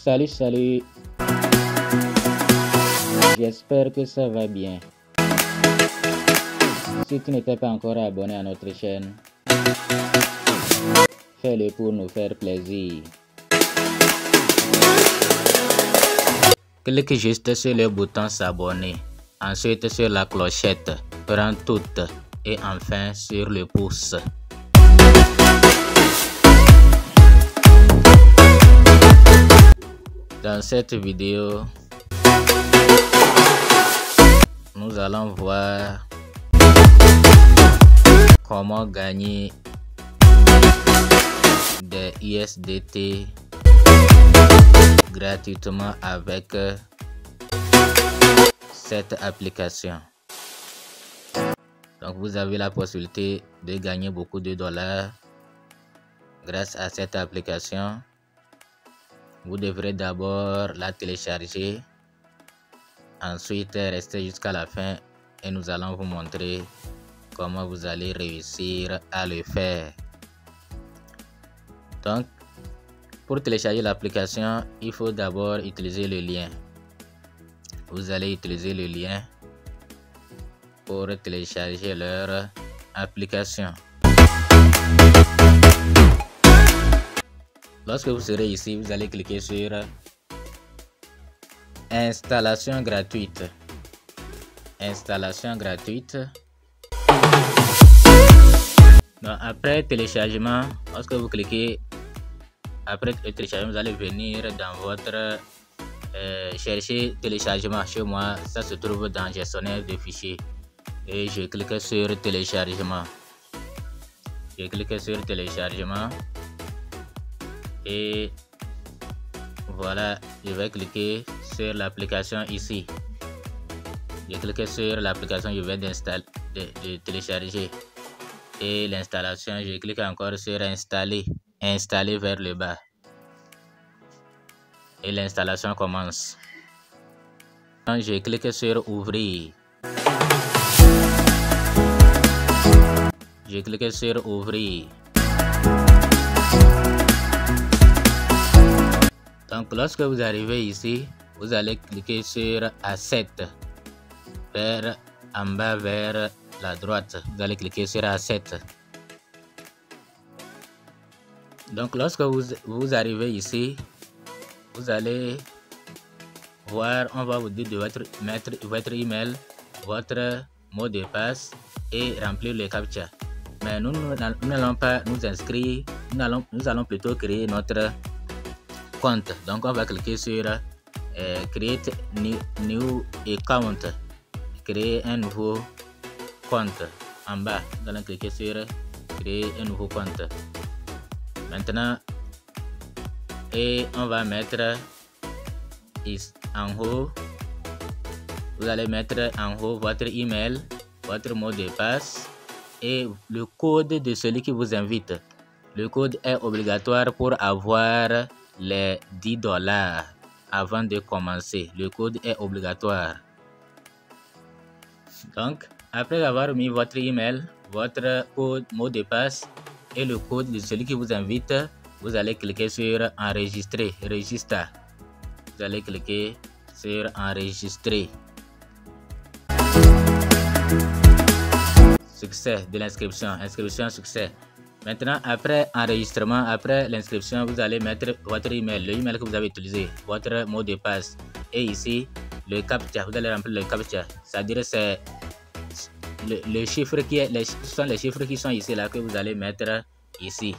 Salut, j'espère que ça va bien. Si tu n'étais pas encore abonné à notre chaîne, fais-le pour nous faire plaisir. Clique juste sur le bouton s'abonner, ensuite sur la clochette, prends toutes et enfin sur le pouce. Dans cette vidéo, nous allons voir comment gagner des USDT gratuitement avec cette application. Donc vous avez la possibilité de gagner beaucoup de dollars grâce à cette application. Vous devrez d'abord la télécharger, ensuite rester jusqu'à la fin et nous allons vous montrer comment vous allez réussir à le faire. Donc, pour télécharger l'application, il faut d'abord utiliser le lien. Vous allez utiliser le lien pour télécharger leur application. Lorsque vous serez ici, vous allez cliquer sur installation gratuite. Installation gratuite. Donc, après téléchargement, lorsque vous cliquez après le téléchargement, vous allez venir dans votre chercher téléchargement. Chez moi, ça se trouve dans gestionnaire de fichiers et je clique sur téléchargement. Je clique sur téléchargement et voilà, je vais cliquer sur l'application ici. Je clique sur l'application, je vais de télécharger et l'installation, je clique encore sur installer vers le bas et l'installation commence. Je clique sur ouvrir. Je clique sur ouvrir. Donc lorsque vous arrivez ici, vous allez cliquer sur Asset vers en bas vers la droite. Vous allez cliquer sur Asset. Donc lorsque vous arrivez ici, vous allez voir, on va vous dire de mettre votre email, votre mot de passe et remplir le captcha. Mais nous n'allons pas nous inscrire, nous allons plutôt créer notre compte. Donc on va cliquer sur create new account, créer un nouveau compte en bas. Nous allons cliquer sur créer un nouveau compte. Maintenant, et on va mettre en haut, vous allez mettre en haut votre email, votre mot de passe et le code de celui qui vous invite. Le code est obligatoire pour avoir les 10 dollars avant de commencer. Le code est obligatoire. Donc, après avoir mis votre email, votre code, mot de passe et le code de celui qui vous invite, vous allez cliquer sur enregistrer, register. Vous allez cliquer sur enregistrer. Succès de l'inscription, inscription succès. Maintenant, après enregistrement, après l'inscription, vous allez mettre votre email, le email que vous avez utilisé, votre mot de passe et ici le captcha. Vous allez remplir le captcha. C'est-à-dire c'est le chiffre qui est, ce sont les chiffres qui sont ici là que vous allez mettre ici.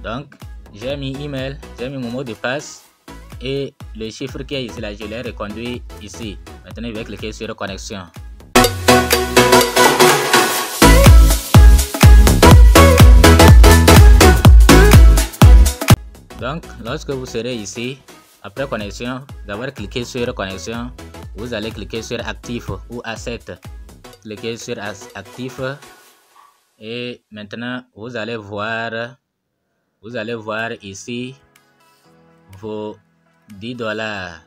Donc j'ai mis email, j'ai mis mon mot de passe et le chiffre qui est ici là, je l'ai reconduit ici. Maintenant, je vais cliquer sur connexion. Donc, lorsque vous serez ici, après connexion, d'avoir cliqué sur connexion, vous allez cliquer sur actif ou asset. Cliquez sur actif et maintenant vous allez voir ici vos 10 dollars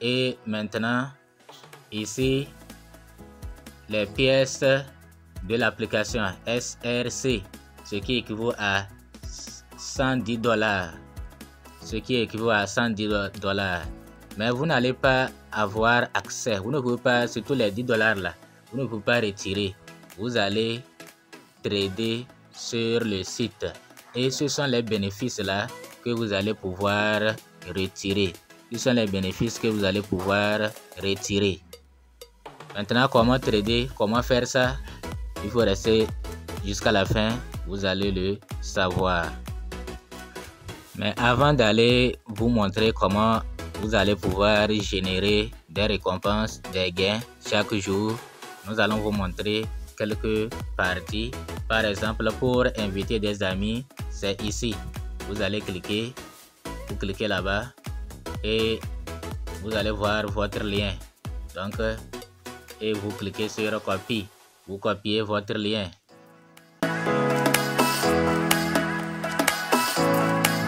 et maintenant ici les pièces de l'application SRC. ce qui équivaut à 110 $. Ce qui équivaut à 110 $. Mais vous n'allez pas avoir accès. Vous ne pouvez pas, surtout les 10 $ là, vous ne pouvez pas retirer. Vous allez trader sur le site. Et ce sont les bénéfices là que vous allez pouvoir retirer. Ce sont les bénéfices que vous allez pouvoir retirer. Maintenant, comment trader, comment faire ça? Il faut rester jusqu'à la fin, vous allez le savoir. Mais avant d'aller vous montrer comment vous allez pouvoir générer des récompenses, des gains chaque jour, nous allons vous montrer quelques parties. Par exemple, pour inviter des amis, c'est ici. Vous allez cliquer, vous cliquez là-bas et vous allez voir votre lien. Donc, et vous cliquez sur copie. Vous copiez votre lien.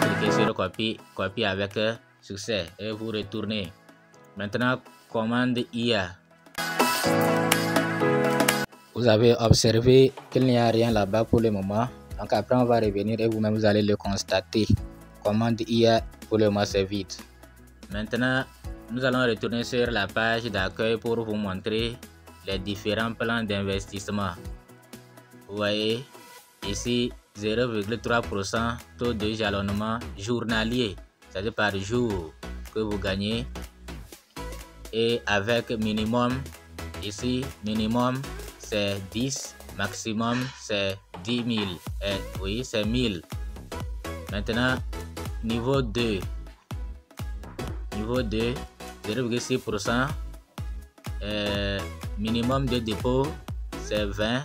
Vous cliquez sur copie avec succès et vous retournez. Maintenant, commande IA. Vous avez observé qu'il n'y a rien là-bas pour le moment. Donc après, on va revenir et vous-même, vous allez le constater. Commande IA, pour le moment, c'est vide. Maintenant, nous allons retourner sur la page d'accueil pour vous montrer les différents plans d'investissement. Vous voyez ici 0,3% taux de jalonnement journalier, c'est-à-dire par jour que vous gagnez, et avec minimum, ici minimum c'est 10, maximum c'est 10 000, oui c'est 1000. Maintenant niveau 2, 0,6%, minimum de dépôt c'est 20,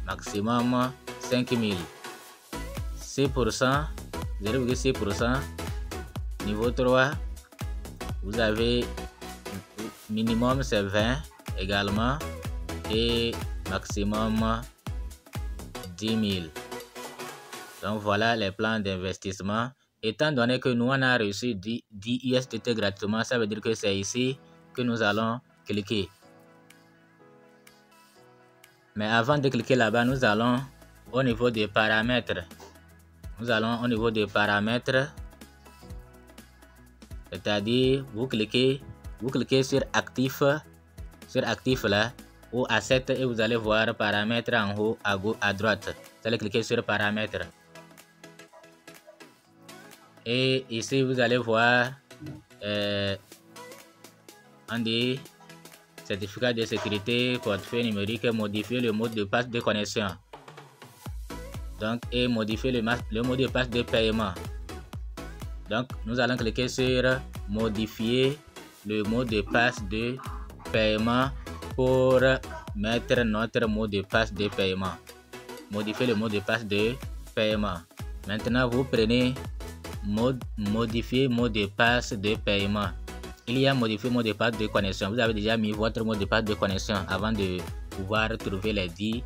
maximum 5000. 6%, 0,6%. Niveau 3, vous avez minimum c'est 20 également et maximum 10 000. Donc voilà les plans d'investissement. Étant donné que nous on a reçu 10 USDT gratuitement, ça veut dire que c'est ici que nous allons cliquer. Mais avant de cliquer là-bas, nous allons au niveau des paramètres. C'est-à-dire vous cliquez sur actif là ou asset et vous allez voir paramètres en haut à droite. Vous allez cliquer sur paramètres. Et ici vous allez voir on dit certificat de sécurité, portefeuille numérique, modifier le mot de passe de connexion. Donc, et modifier le mot de passe de paiement. Donc, nous allons cliquer sur modifier le mot de passe de paiement pour mettre notre mot de passe de paiement. Modifier le mot de passe de paiement. Maintenant, vous prenez modifier mot de passe de paiement. Il y a modifier mot de passe de connexion. Vous avez déjà mis votre mot de passe de connexion avant de pouvoir trouver les 10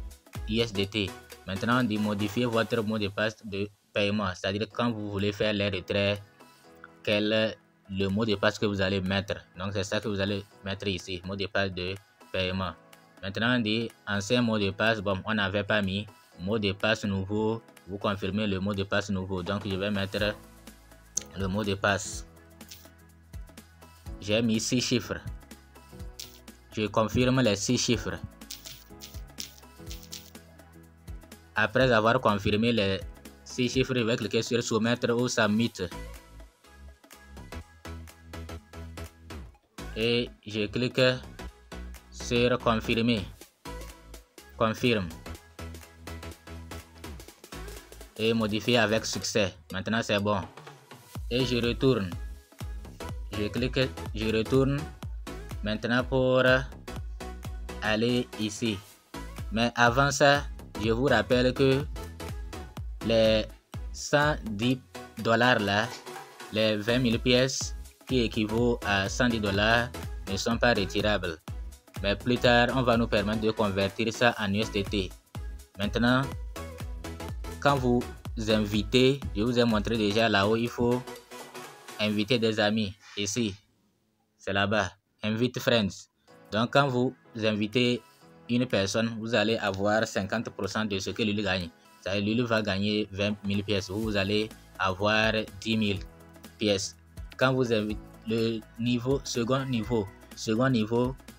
USDT. Maintenant, on dit modifier votre mot de passe de paiement. C'est-à-dire quand vous voulez faire les retraits, quel est le mot de passe que vous allez mettre. Donc, c'est ça que vous allez mettre ici. Mot de passe de paiement. Maintenant, on dit ancien mot de passe. Bon, on n'avait pas mis mot de passe nouveau. Vous confirmez le mot de passe nouveau. Donc, je vais mettre le mot de passe. J'ai mis 6 chiffres. Je confirme les 6 chiffres. Après avoir confirmé les 6 chiffres, je vais cliquer sur soumettre ou submit. Et je clique sur confirmer. Confirme. Et modifier avec succès. Maintenant c'est bon. Et je retourne. Je clique, je retourne maintenant pour aller ici. Mais avant ça, je vous rappelle que les 110 $ là, les 20 000 pièces qui équivaut à 110 $ ne sont pas retirables. Mais plus tard, on va nous permettre de convertir ça en USDT. Maintenant, quand vous invitez, je vous ai montré déjà là-haut, il faut inviter des amis. Ici, c'est là-bas, invite friends. Donc quand vous invitez une personne, vous allez avoir 50% de ce que lui gagne. lui va gagner 20 000 pièces. Vous allez avoir 10 000 pièces. Quand vous avez le niveau, second niveau,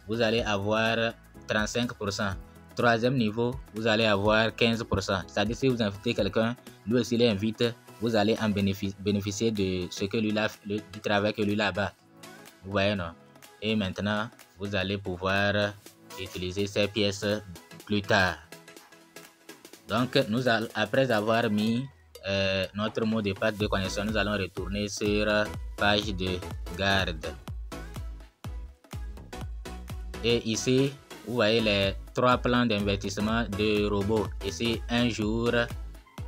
vous allez avoir 35%. Troisième niveau, vous allez avoir 15%. C'est-à-dire si vous invitez quelqu'un, lui aussi l'invite, vous allez en bénéficier de ce que lui du travail que lui là-bas. Vous voyez, non? Et maintenant, vous allez pouvoir utiliser ces pièces plus tard. Donc, après avoir mis notre mot de passe de connexion, nous allons retourner sur page de garde. Et ici, vous voyez les 3 plans d'investissement de robots. Ici, un jour,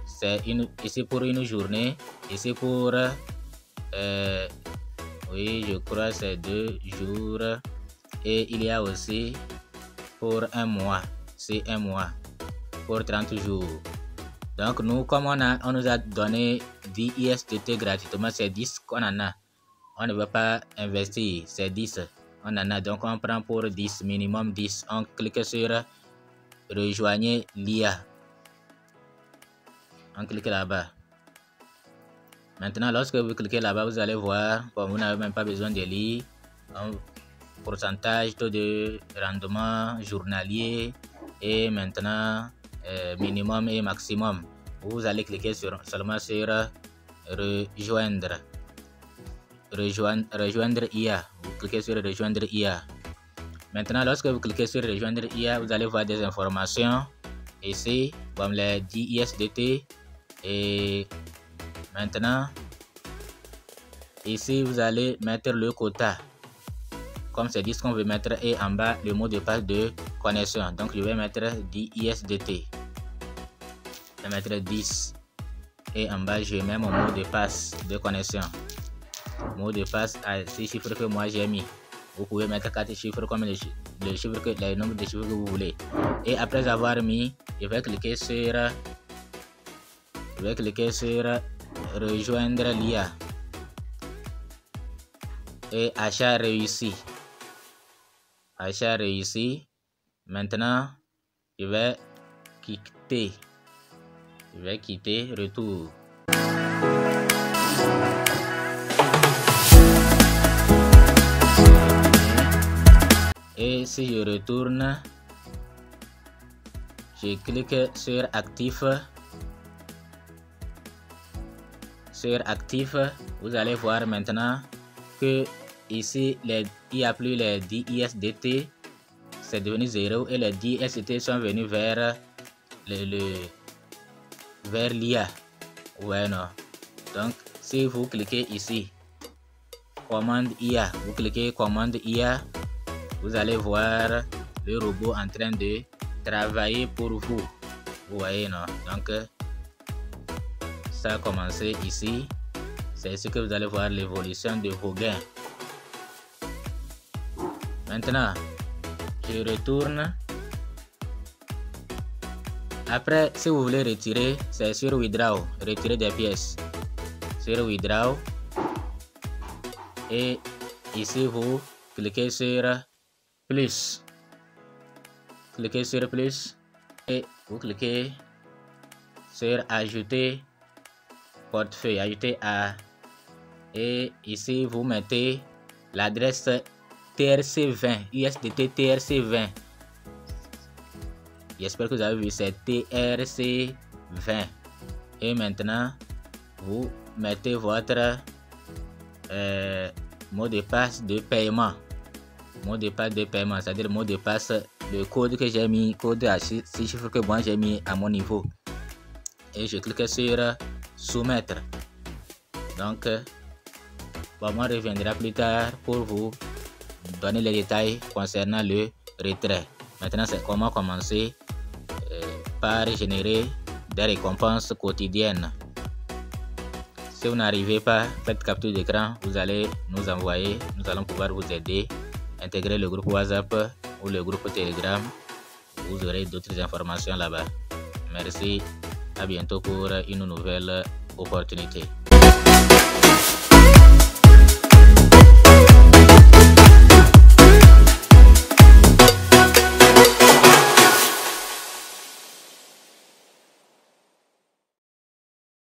c'est ici pour une journée. Ici pour, oui, je crois c'est 2 jours. Et il y a aussi pour un mois. C'est un mois. Pour 30 jours. Donc, nous, comme on nous a donné 10 ISDT gratuitement, c'est 10 qu'on en a. On ne va pas investir, c'est 10. On en a, donc on prend pour 10, minimum 10. On clique sur rejoignez l'IA. On clique là-bas. Maintenant, lorsque vous cliquez là-bas, vous allez voir, bon, vous n'avez même pas besoin de lire. Pourcentage, taux de rendement journalier et maintenant minimum et maximum. Vous allez cliquer seulement sur rejoindre IA. Vous cliquez sur rejoindre IA. Maintenant, lorsque vous cliquez sur rejoindre IA, vous allez voir des informations ici comme les 10 ISDT. Et maintenant ici vous allez mettre le quota comme c'est 10 qu'on veut mettre, et en bas le mot de passe de connexion. Donc je vais mettre 10 ISDT. Je vais mettre 10 et en bas je mets mon mot de passe de connexion. Mot de passe à 6 chiffres que moi j'ai mis. Vous pouvez mettre 4 chiffres comme les nombres de chiffres que vous voulez. Et après avoir mis, je vais cliquer sur rejoindre l'IA et achat réussi. Achat réussi. Maintenant, je vais quitter. Retour. Et si je retourne, je clique sur actif. Sur actif, vous allez voir maintenant que ici il n'y a plus les 10 ISDT, c'est devenu 0, et les 10 ISDT sont venus vers vers l'IA. Ouais, non. Donc si vous cliquez ici commande IA, vous cliquez commande IA, vous allez voir le robot en train de travailler pour vous. Vous voyez, non? Donc ça a commencé ici. C'est ici que vous allez voir l'évolution de vos gains. Maintenant, je retourne. Après, si vous voulez retirer, c'est sur withdraw, retirer des pièces. Sur withdraw. Et ici, vous cliquez sur plus. Cliquez sur plus et vous cliquez sur ajouter portefeuille, ajouter à, et ici vous mettez l'adresse TRC20, ISDT TRC20. J'espère que vous avez vu, c'est TRC20. Et maintenant vous mettez votre mot de passe de paiement. Mot de passe de paiement, c'est-à-dire mot de passe, le code que j'ai mis, code à 6 chiffres que moi j'ai mis à mon niveau. Et je clique sur soumettre. Donc bon, on reviendra plus tard pour vous donner les détails concernant le retrait. Maintenant, c'est comment commencer par générer des récompenses quotidiennes. Si vous n'arrivez pas, faites capture d'écran, vous allez nous envoyer, nous allons pouvoir vous aider. Intégrez le groupe WhatsApp ou le groupe Telegram, vous aurez d'autres informations là-bas. Merci, à bientôt pour une nouvelle opportunité.